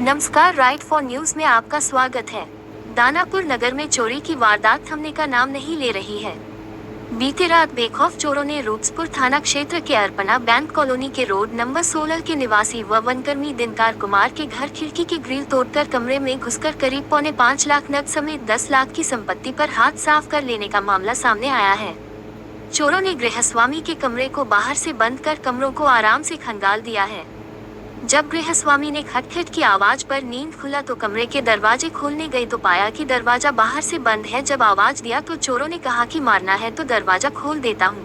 नमस्कार, right for news में आपका स्वागत है। दानापुर नगर में चोरी की वारदात थमने का नाम नहीं ले रही है। बीती रात बेखौफ चोरों ने रूप्सपुर थाना क्षेत्र के अर्पणा बैंक कॉलोनी के रोड नंबर 16 के निवासी व वनकर्मी दिनकार कुमार के घर खिड़की की ग्रिल तोड़कर कमरे में घुसकर करीब 5.25 लाख नकद समेत 10 लाख की संपत्ति पर हाथ साफ कर लेने का मामला सामने आया है। चोरों ने गृहस्वामी के कमरे को बाहर से बंद कर कमरों को आराम से खंगाल दिया है। जब गृहस्वामी ने खटखट की आवाज पर नींद खुला तो कमरे के दरवाजे खोलने गए तो पाया कि दरवाजा बाहर से बंद है। जब आवाज दिया तो चोरों ने कहा कि मारना है तो दरवाजा खोल देता हूँ।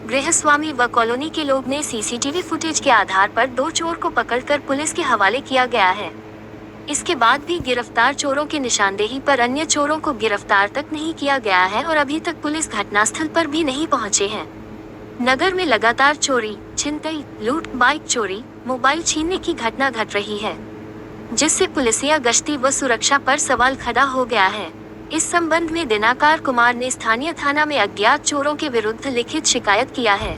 गृहस्वामी व कॉलोनी के लोग ने सीसीटीवी फुटेज के आधार पर 2 चोर को पकड़कर पुलिस के हवाले किया गया है। इसके बाद भी गिरफ्तार चोरों की निशानदेही पर अन्य चोरों को गिरफ्तार तक नहीं किया गया है और अभी तक पुलिस घटनास्थल पर भी नहीं पहुंचे हैं। नगर में लगातार चोरी, छिनतई, लूट, बाइक चोरी, मोबाइल छीनने की घटना घट रही है, जिससे पुलिसिया गश्ती व सुरक्षा पर सवाल खड़ा हो गया है। इस संबंध में दिनकार कुमार ने स्थानीय थाना में अज्ञात चोरों के विरुद्ध लिखित शिकायत किया है।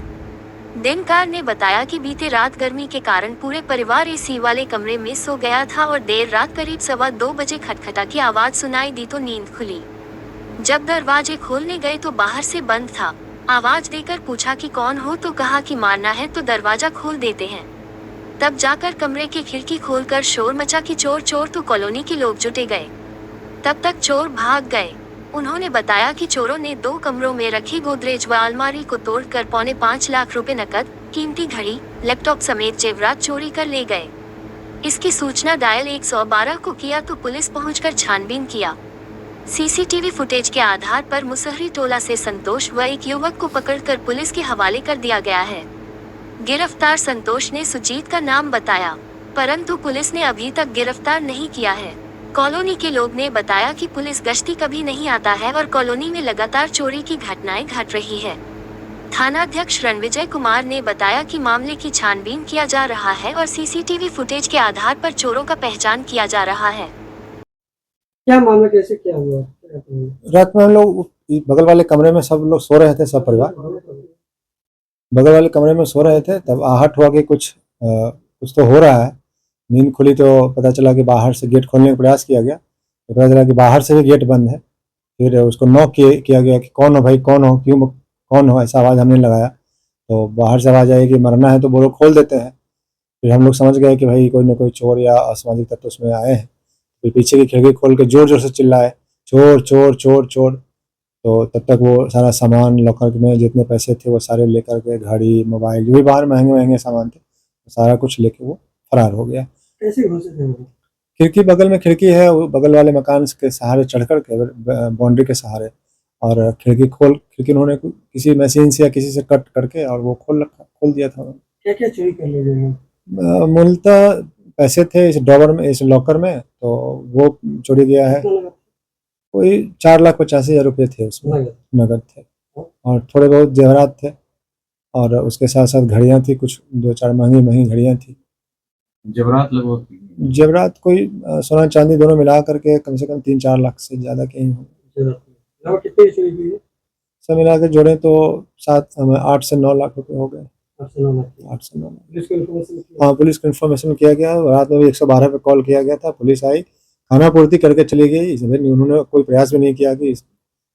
दिनकार ने बताया कि बीते रात गर्मी के कारण पूरे परिवार एसी वाले कमरे में सो गया था और देर रात करीब 2:15 बजे खटखटा की आवाज सुनाई दी तो नींद खुली। जब दरवाजे खोलने गए तो बाहर से बंद था। आवाज देकर पूछा कि कौन हो तो कहा कि मारना है तो दरवाजा खोल देते हैं। तब जाकर कमरे की खिड़की खोलकर शोर मचा कि चोर चोर तो कॉलोनी के लोग जुटे गए। तब तक चोर भाग गए। उन्होंने बताया कि चोरों ने 2 कमरों में रखी गोदरेज व अलमारी को तोड़कर 5.25 लाख रुपए नकद, कीमती घड़ी, लैपटॉप समेत जेवरात चोरी कर ले गए। इसकी सूचना डायल 112 को किया तो पुलिस पहुंचकर छानबीन किया। सीसीटीवी फुटेज के आधार पर मुसहरी टोला से संतोष व एक युवक को पकड़कर पुलिस के हवाले कर दिया गया है। गिरफ्तार संतोष ने सुजीत का नाम बताया, परंतु पुलिस ने अभी तक गिरफ्तार नहीं किया है। कॉलोनी के लोग ने बताया कि पुलिस गश्ती कभी नहीं आता है और कॉलोनी में लगातार चोरी की घटनाएं घट रही है। थानाध्यक्ष रणविजय कुमार ने बताया कि मामले की छानबीन किया जा रहा है और सीसीटीवी फुटेज के आधार पर चोरों का पहचान किया जा रहा है। क्या मामला, कैसे क्या हुआ? रात में हम लोग बगल वाले कमरे में सब लोग सो रहे थे, सब परिवार बगल वाले कमरे में सो रहे थे। तब आहट हुआ कि कुछ तो हो रहा है। नींद खुली तो पता चला कि बाहर से गेट खोलने का प्रयास किया गया तो पता चला कि बाहर से भी गेट बंद है। फिर उसको नॉक किया गया कि कौन हो भाई, कौन हो, क्यों कौन हो, ऐसा आवाज़ हमने लगाया तो बाहर से आवाज़ आई कि मरना है तो बोलो खोल देते हैं। फिर हम लोग समझ गए कि भाई कोई ना कोई चोर या असामाजिक तत्व उसमें आए हैं। फिर पीछे की खिड़की खोल के जोर जोर से चिल्लाए चोर चोर चोर चोर। तो तब तक वो सारा सामान लॉकर में जितने पैसे थे वो सारे लेकर के, घड़ी, मोबाइल, जो भी बाहर महंगे महंगे सामान थे सारा कुछ लेके वो फरार हो गया। कैसे घुसे थे? खिड़की, बगल में खिड़की है, वो बगल वाले मकान के सहारे चढ़ कर के, बाउंड्री के सहारे, और खिड़की उन्होंने किसी मशीन से या किसी से कट करके और वो खोल दिया था। क्या क्या चोरी कर ले गए? मूलतः पैसे थे इस ड्रॉवर में, इस लॉकर में, तो वो चोरी गया है। कोई 4,85,000 रुपये थे उसमें, नगद थे, और थोड़े बहुत जेवरात थे और उसके साथ साथ घड़ियाँ थी, कुछ 2-4 महंगी घड़ियाँ थी। जेवरात कोई सोना चांदी दोनों मिला करके कम से कम 3-4 लाख से ज़्यादा के ही होंगे। कितनी चोरी हुई है? सब मिला के जोड़े तो 8 से 9 लाख रुपये हो गए। 8 से 9 लाख। हाँ, पुलिस को इन्फॉर्मेशन किया गया। रात में भी 112 पे कॉल किया गया था। पुलिस आई, खाना पूर्ति करके चली गई। उन्होंने कोई प्रयास भी नहीं किया कि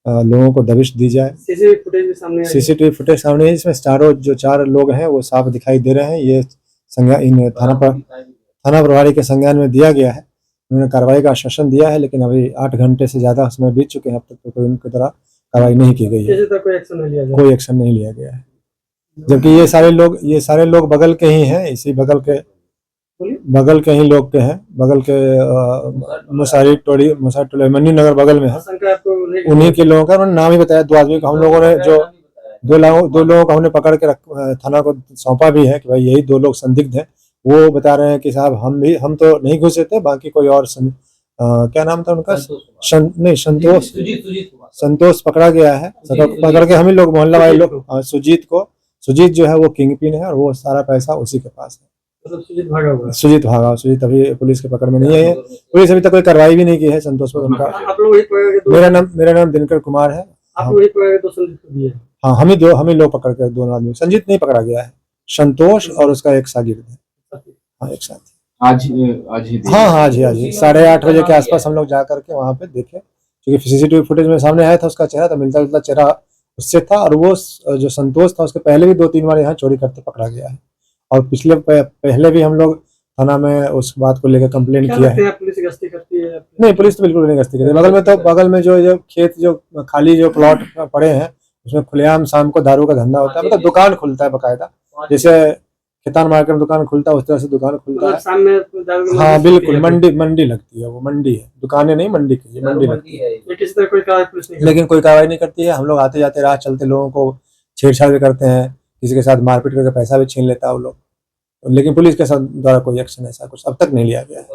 लोगों को दबिश दी जाए। सीसीटीवी फुटेज सामने है, इसमें जो 4 लोग हैं वो साफ दिखाई दे रहे हैं। ये थाना प्रभारी के संज्ञान में दिया गया है। उन्होंने कार्रवाई का आश्वासन दिया है, लेकिन अभी 8 घंटे से ज़्यादा समय बीत चुके हैं, अब तक तो कोई उनकी तरह कार्रवाई नहीं की गई है। कोई एक्शन नहीं लिया गया है। जबकि ये सारे लोग बगल के ही हैं, इसी बगल के ही लोग के हैं। बगल के मुसारी टोली मन्नी नगर बगल में है, उन्हीं के लोगों का उन्होंने नाम ही बताया। 2 आदमी को हम लोगों ने, जो 2 लोगों को हमने पकड़ के थाना को सौंपा भी है कि भाई यही 2 लोग संदिग्ध हैं। वो बता रहे हैं कि साहब हम तो नहीं घुसे थे, बाकी कोई और क्या नाम था उनका, संतोष पकड़ा गया है। पकड़ के हम ही लोग, मोहल्ला वाले लोग, सुजीत जो है वो किंग पिन है और वो सारा पैसा उसी के पास है। सुजीत भागा। सुजीत अभी पुलिस के पकड़ में नहीं है। पुलिस अभी तक कोई कार्रवाई भी नहीं की है संतोष पर। उनका मेरा नाम दिनकर कुमार है। हाँ, हम ही लोग पकड़ कर 2 आदमी। संजीत नहीं पकड़ा गया है, संतोष और उसका एक शागिर्द है। हाँ, एक साथ। आज आज ही हाँ हाँ जी, हाँ जी, 8:30 बजे के आसपास हम लोग जा करके वहाँ पे देखे, क्योंकि सीसीटीवी फुटेज में सामने आया था उसका चेहरा, तो मिलता जुलता चेहरा उससे था। और वो जो संतोष था उसके पहले भी 2-3 बार यहाँ चोरी करते पकड़ा गया है, और पहले भी हम लोग थाना में उस बात को लेकर कंप्लेन क्या किया लगता है। है पुलिस गश्ती करती है? नहीं, पुलिस तो बिल्कुल नहीं गश्ती करती। बगल में जो खेत, जो खाली जो प्लॉट पड़े हैं, उसमें खुलेआम शाम को दारू का धंधा होता है, मतलब दुकान खुलता है बकायदा, जैसे खेतान मार्केट में दुकान खुलता है उस तरह से दुकान खुलता मतलब है। सामने दारू की हाँ मंडी बिल्कुल, चलती है। मंडी लगती है, वो मंडी है, दुकानें नहीं, मंडी की मंडी लगती है। ये किसी तरह कोई कार्रवाई पुलिस नहीं करती? लेकिन कोई कार्रवाई नहीं करती है। हम लोग आते जाते राह चलते लोगों को छेड़छाड़ भी करते हैं, किसी के साथ मारपीट करके पैसा भी छीन लेता है वो लोग, लेकिन पुलिस के साथ द्वारा कोई एक्शन ऐसा कुछ अब तक नहीं लिया गया है।